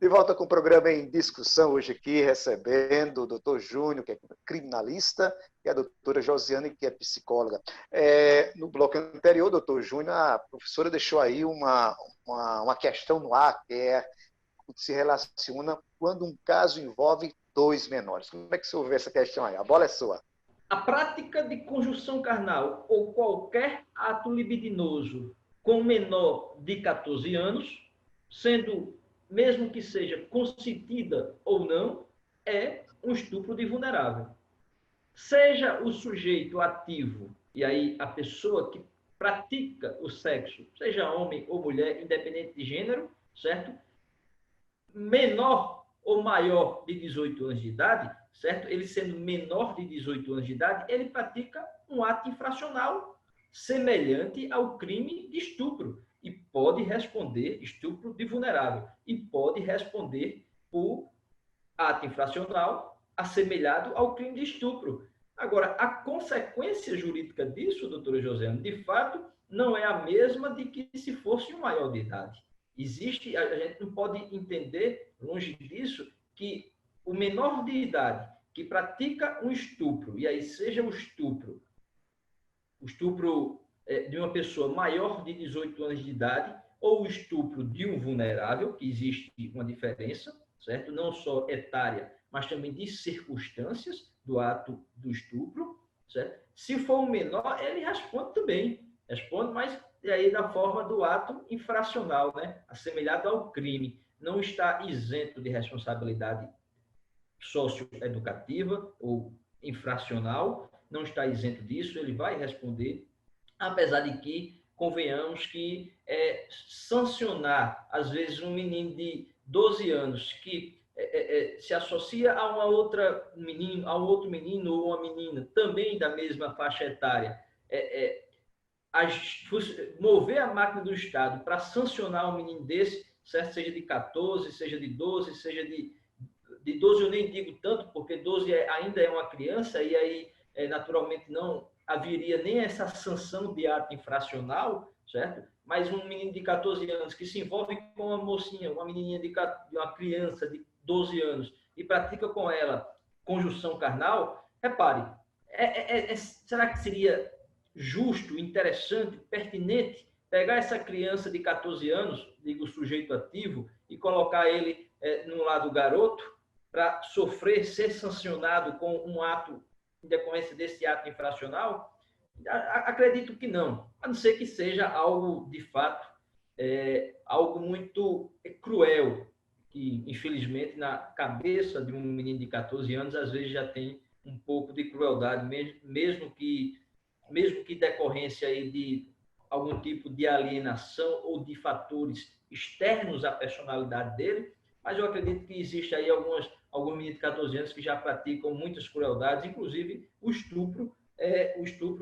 De volta com o programa em discussão, hoje aqui recebendo o doutor Júnior, que é criminalista, e a doutora Josiane, que é psicóloga. No bloco anterior, doutor Júnior, a professora deixou aí uma questão no ar, que se relaciona quando um caso envolve dois menores. Como é que você ouve essa questão aí? A bola é sua. A prática de conjunção carnal ou qualquer ato libidinoso com menor de 14 anos, sendo, mesmo que seja consentida ou não, é um estupro de vulnerável. Seja o sujeito ativo, e aí a pessoa que pratica o sexo, seja homem ou mulher, independente de gênero, certo? Menor ou maior de 18 anos de idade, certo? Ele sendo menor de 18 anos de idade, ele pratica um ato infracional semelhante ao crime de estupro e pode responder estupro de vulnerável e pode responder por ato infracional assemelhado ao crime de estupro. Agora, a consequência jurídica disso, doutora Josiane, de fato, não é a mesma de que se fosse um maior de idade. Existe, a gente não pode entender, longe disso, que o menor de idade que pratica um estupro, e aí seja o estupro de uma pessoa maior de 18 anos de idade, ou o estupro de um vulnerável, que existe uma diferença, certo? Não só etária, mas também de circunstâncias do ato do estupro, certo? Se for um menor, ele responde também, responde, mas aí da forma do ato infracional, né? Assemelhado ao crime, não está isento de responsabilidade socioeducativa ou infracional, não está isento disso, ele vai responder, apesar de que, convenhamos que sancionar, às vezes, um menino de 12 anos que se associa a uma outra menino, a um outro menino ou uma menina, também da mesma faixa etária, mover a máquina do Estado para sancionar um menino desse, certo? Seja de 14, seja de 12, seja de 12 eu nem digo tanto, porque 12 ainda é uma criança, e aí, naturalmente, não haveria nem essa sanção de ato infracional, certo? Mas um menino de 14 anos que se envolve com uma mocinha, uma menininha uma criança de 12 anos, e pratica com ela conjunção carnal, repare, será que seria justo, interessante, pertinente pegar essa criança de 14 anos, digo sujeito ativo, e colocar ele no lado garoto, para sofrer, ser sancionado com um ato em decorrência desse ato infracional? Acredito que não, a não ser que seja algo, de fato, algo muito cruel, que, infelizmente, na cabeça de um menino de 14 anos, às vezes já tem um pouco de crueldade, mesmo que decorrência aí de algum tipo de alienação ou de fatores externos à personalidade dele, mas eu acredito que existe aí alguns meninos de 14 anos que já praticam muitas crueldades, inclusive o estupro,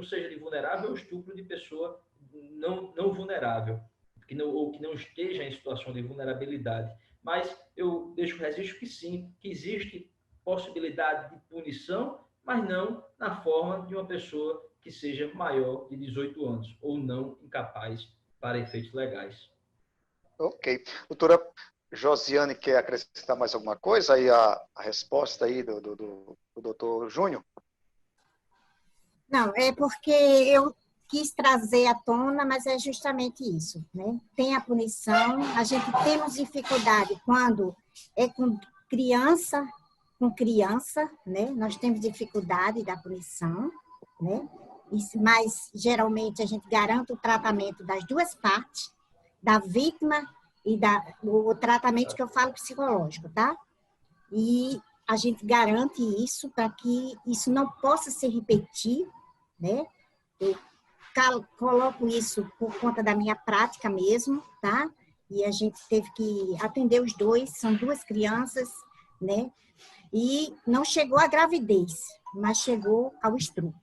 seja de vulnerável ou estupro de pessoa não vulnerável, ou que não esteja em situação de vulnerabilidade. Mas eu deixo o registro que sim, que existe possibilidade de punição, mas não na forma de uma pessoa que seja maior de 18 anos ou não incapaz para efeitos legais. Ok. Doutora Josiane, quer acrescentar mais alguma coisa? Aí a resposta aí do doutor Júnior? Não, é porque eu quis trazer à tona, mas é justamente isso, né? Tem a punição, a gente temos dificuldade quando é com criança, né? Nós temos dificuldade da punição, né? Mas geralmente a gente garante o tratamento das duas partes, da vítima e o tratamento que eu falo psicológico, tá? E a gente garante isso para que isso não possa se repetir, né? Eu coloco isso por conta da minha prática mesmo, tá? E a gente teve que atender os dois, são duas crianças, né? E não chegou à gravidez, mas chegou ao estupro,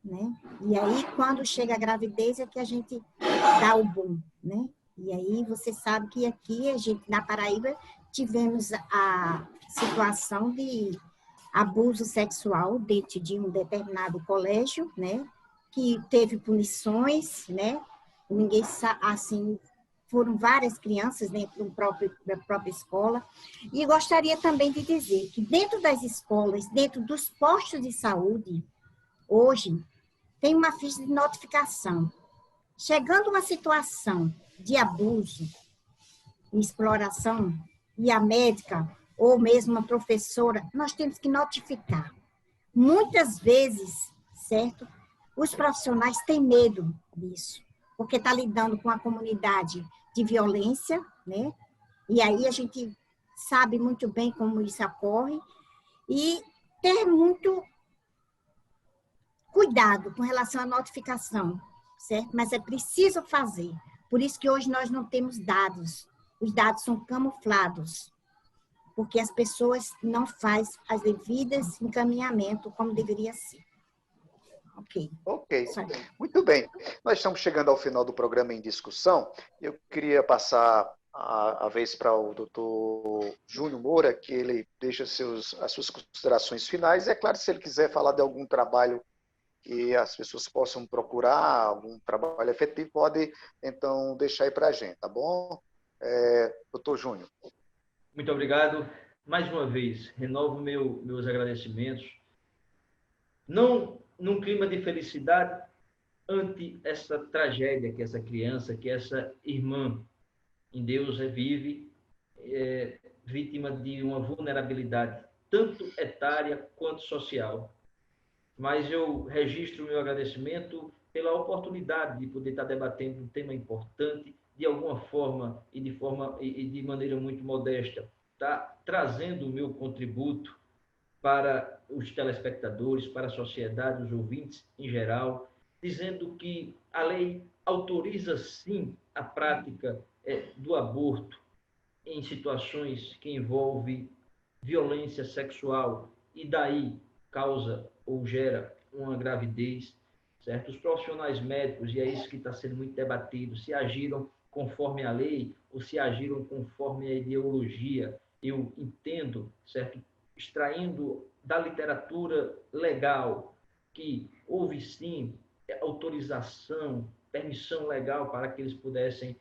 né? E aí, quando chega a gravidez, é que a gente dá o boom, né? E aí, você sabe que aqui, a gente, na Paraíba, tivemos a situação de abuso sexual dentro de um determinado colégio, né? Que teve punições, né? Ninguém, assim, foram várias crianças dentro da própria escola. E gostaria também de dizer que dentro das escolas, dentro dos postos de saúde, hoje, tem uma ficha de notificação. Chegando uma situação de abuso, exploração, e a médica, ou mesmo uma professora, nós temos que notificar. Muitas vezes, certo? Os profissionais têm medo disso, porque está lidando com a comunidade de violência, né? E aí a gente sabe muito bem como isso ocorre, e ter muito cuidado com relação à notificação, certo? Mas é preciso fazer. Por isso que hoje nós não temos dados. Os dados são camuflados, porque as pessoas não fazem as devidas encaminhamento como deveria ser. Ok. Ok, muito bem. Nós estamos chegando ao final do programa em discussão. Eu queria passar a vez para o doutor Júnior Moura, que ele deixa as suas considerações finais. É claro, se ele quiser falar de algum trabalho que as pessoas possam procurar, algum trabalho efetivo, pode, então, deixar aí para a gente, tá bom? Doutor Júnior. Muito obrigado. Mais uma vez, renovo meus agradecimentos. Não num clima de felicidade ante essa tragédia que essa criança, que essa irmã em Deus vive, vítima de uma vulnerabilidade, tanto etária quanto social. Mas eu registro o meu agradecimento pela oportunidade de poder estar debatendo um tema importante, de alguma forma e de maneira muito modesta, tá trazendo o meu contributo para os telespectadores, para a sociedade, os ouvintes em geral, dizendo que a lei autoriza sim a prática do aborto em situações que envolvem violência sexual e daí causa ou gera uma gravidez, certo? Os profissionais médicos, e é isso que está sendo muito debatido, se agiram conforme a lei ou se agiram conforme a ideologia. Eu entendo, certo? Extraindo da literatura legal que houve sim autorização, permissão legal para que eles pudessem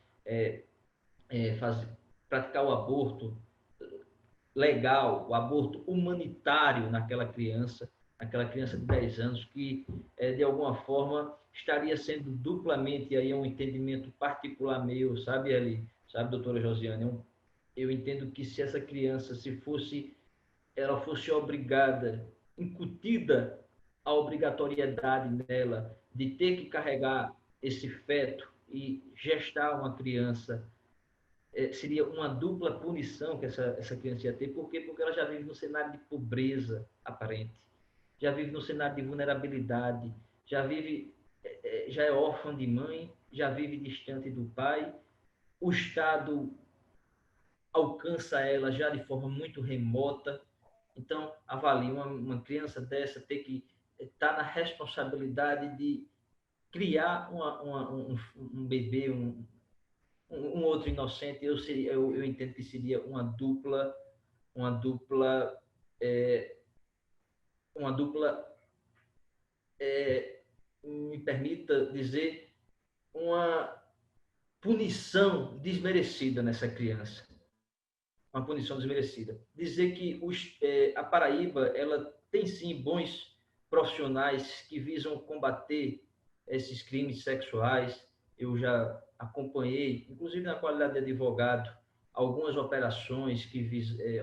praticar o aborto legal, o aborto humanitário naquela criança de 10 anos, que, de alguma forma, estaria sendo duplamente, aí é um entendimento particular meu, sabe, Eli? Sabe, doutora Josiane? Eu entendo que se essa criança, ela fosse obrigada, incutida a obrigatoriedade nela de ter que carregar esse feto e gestar uma criança, seria uma dupla punição que essa criança ia ter. Por quê? Porque ela já vive no cenário de pobreza aparente, já vive no cenário de vulnerabilidade, já é órfã de mãe, já vive distante do pai, o Estado alcança ela já de forma muito remota. Então, avalie uma criança dessa ter que estar na responsabilidade de criar um bebê, um outro inocente. Eu entendo que seria uma dupla, me permita dizer, uma punição desmerecida nessa criança. Uma punição desmerecida. Dizer que a Paraíba, ela tem sim bons profissionais que visam combater esses crimes sexuais. Eu já acompanhei, inclusive na qualidade de advogado, algumas operações que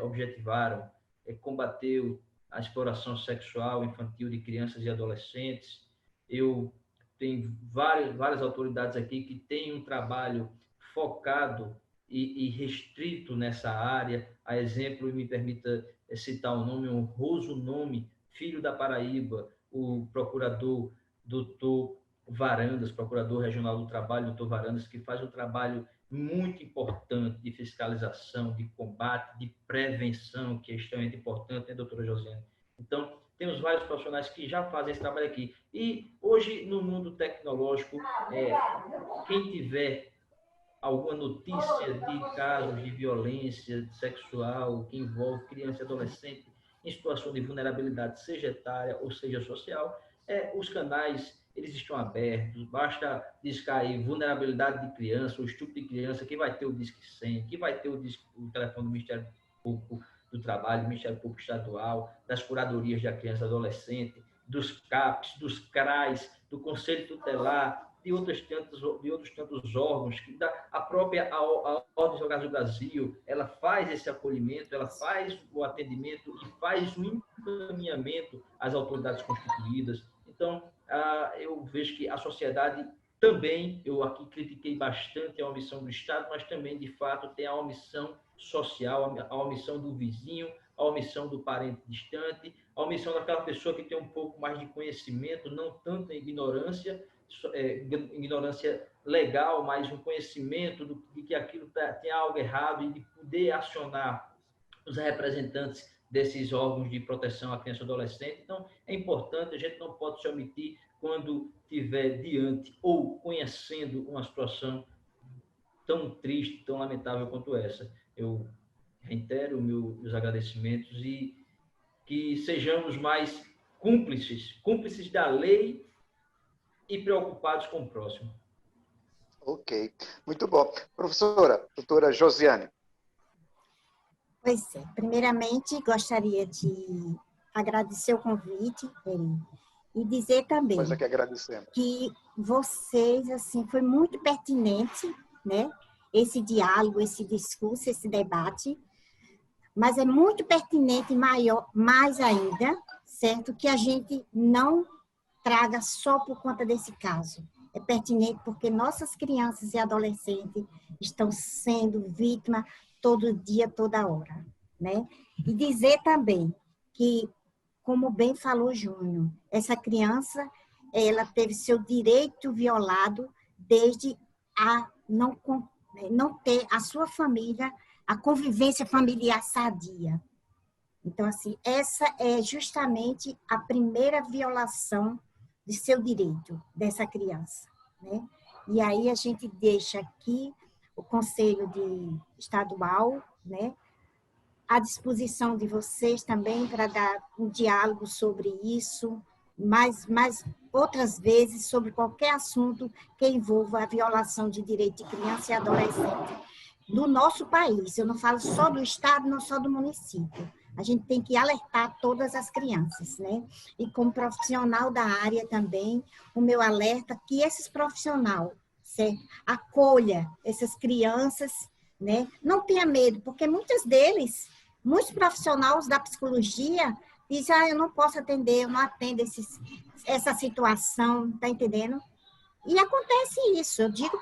objetivaram combater a exploração sexual infantil de crianças e adolescentes. Eu tenho várias autoridades aqui que têm um trabalho focado e restrito nessa área. A exemplo, me permita citar um honroso nome, filho da Paraíba, o procurador doutor Varandas, procurador regional do trabalho, doutor Varandas, que faz um trabalho muito importante de fiscalização, de combate, de prevenção, que é extremamente importante, né, doutora Josiane? Então, temos vários profissionais que já fazem esse trabalho aqui. E hoje, no mundo tecnológico, quem tiver alguma notícia de casos de violência sexual que envolve criança e adolescente em situação de vulnerabilidade, seja etária ou seja social, os canais eles estão abertos, basta discar aí vulnerabilidade de criança, ou estupro de criança, que vai ter o Disque 100, que vai ter o telefone do Ministério Público do Trabalho, do Ministério Público Estadual, das curadorias da criança e adolescente, dos CAPs, dos CRAs, do Conselho Tutelar, de outros tantos órgãos, que a própria a Ordem dos Advogados do Brasil, ela faz esse acolhimento, ela faz o atendimento e faz o encaminhamento às autoridades constituídas. Então, eu vejo que a sociedade também, eu aqui critiquei bastante a omissão do Estado, mas também, de fato, tem a omissão social, a omissão do vizinho, a omissão do parente distante, a omissão daquela pessoa que tem um pouco mais de conhecimento, não tanto em ignorância legal, mas um conhecimento de que aquilo tem algo errado e de poder acionar os representantes desses órgãos de proteção à criança e adolescente. Então, é importante, a gente não pode se omitir quando estiver diante ou conhecendo uma situação tão triste, tão lamentável quanto essa. Eu reitero meus agradecimentos e que sejamos mais cúmplices da lei e preocupados com o próximo. Ok, muito bom. Professora, doutora Josiane. Pois é, primeiramente gostaria de agradecer o convite, Eri, e dizer também Nós é que agradecemos. Que vocês, assim, foi muito pertinente, né? Esse diálogo, esse discurso, esse debate, mas é muito pertinente, mais ainda, certo? Que a gente não traga só por conta desse caso. É pertinente porque nossas crianças e adolescentes estão sendo vítimas todo dia, toda hora, né? E dizer também que, como bem falou Júnior, essa criança, ela teve seu direito violado desde a não ter a sua família, a convivência familiar sadia. Então, assim, essa é justamente a primeira violação de seu direito dessa criança, né? E aí a gente deixa aqui o Conselho Estadual, né, à disposição de vocês também para dar um diálogo sobre isso, mais outras vezes sobre qualquer assunto que envolva a violação de direito de criança e adolescente no nosso país. Eu não falo só do Estado, não só do município. A gente tem que alertar todas as crianças, né? E como profissional da área também, o meu alerta que esses profissionais, certo? Acolha essas crianças, né? Não tenha medo, porque muitos profissionais da psicologia dizem, eu não posso atender, eu não atendo essa situação, tá entendendo? E acontece isso, eu digo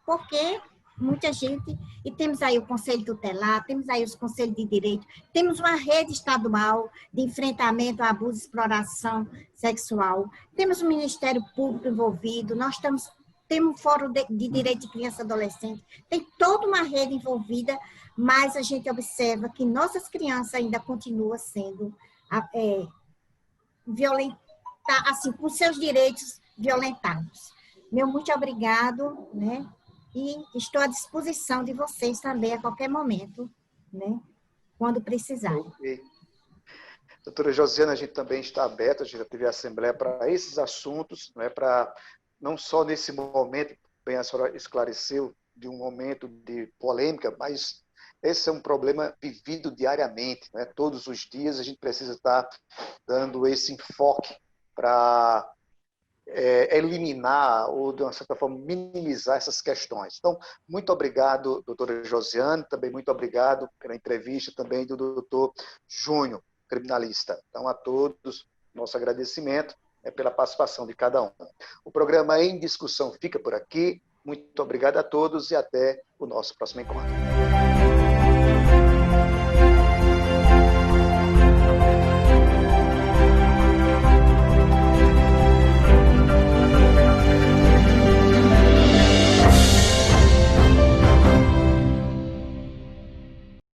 porque muita gente, e temos aí o Conselho Tutelar, temos aí os Conselhos de Direito, temos uma rede estadual de enfrentamento a abuso e exploração sexual, temos o Ministério Público envolvido, temos um Fórum de Direito de Criança e Adolescente, tem toda uma rede envolvida, mas a gente observa que nossas crianças ainda continuam sendo violentadas, assim, com seus direitos violentados. Meu muito obrigado, né? E estou à disposição de vocês também a qualquer momento, né? Quando precisarem. Okay. Doutora Josiane, a gente também está aberto, a gente já teve a assembleia para esses assuntos, né? Para não só nesse momento, bem a senhora esclareceu, de um momento de polêmica, mas esse é um problema vivido diariamente, né? Todos os dias a gente precisa estar dando esse enfoque para eliminar ou, de uma certa forma, minimizar essas questões. Então, muito obrigado, doutora Josiane, também muito obrigado pela entrevista também do doutor Júnior, criminalista. Então, a todos, nosso agradecimento pela participação de cada um. O programa Em Discussão fica por aqui. Muito obrigado a todos e até o nosso próximo encontro.